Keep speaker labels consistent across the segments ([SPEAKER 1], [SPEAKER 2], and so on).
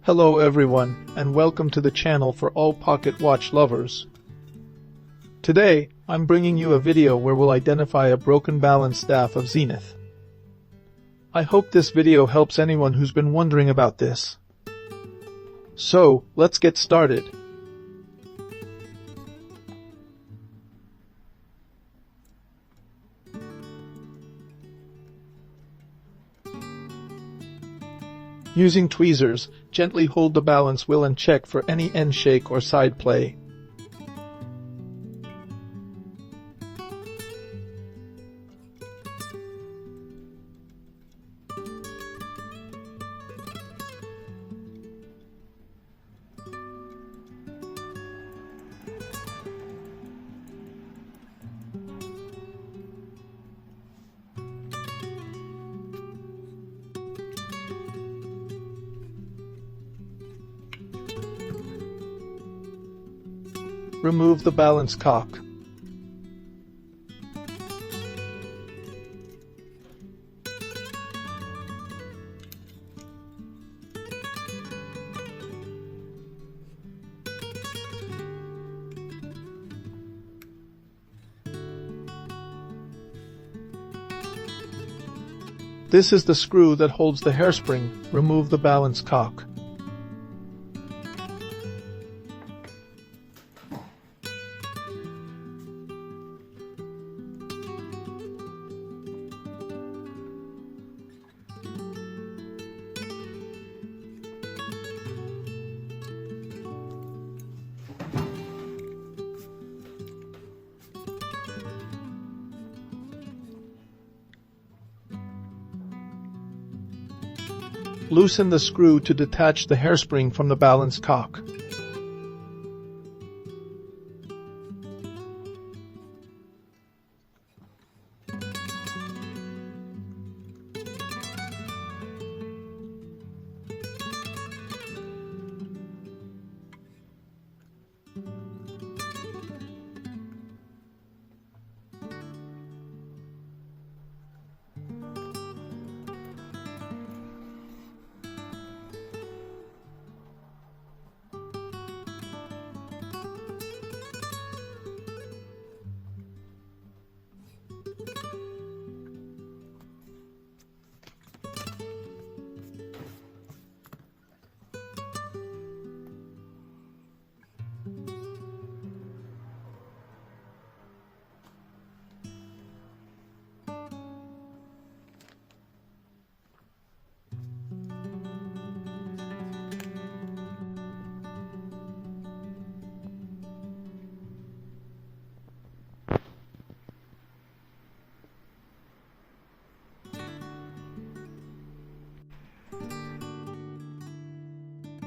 [SPEAKER 1] Hello everyone, and welcome to the channel for all pocket watch lovers. Today, I'm bringing you a video where we'll identify a broken balance staff of Zenith. I hope this video helps anyone who's been wondering about this. So, let's get started. Using tweezers, gently hold the balance wheel and check for any end shake or side play. Remove the balance cock. This is the screw that holds the hairspring. Remove the balance cock. Loosen the screw to detach the hairspring from the balance cock.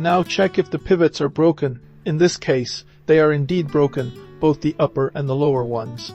[SPEAKER 1] Now check if the pivots are broken. In this case, they are indeed broken, both the upper and the lower ones.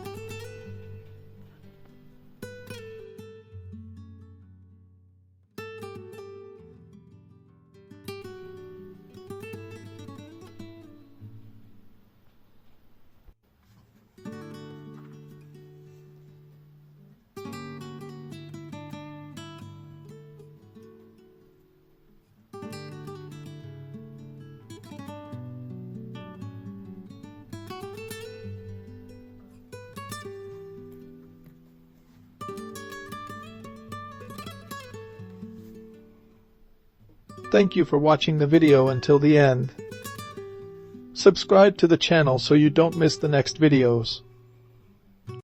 [SPEAKER 1] Thank you for watching the video until the end. Subscribe to the channel so you don't miss the next videos.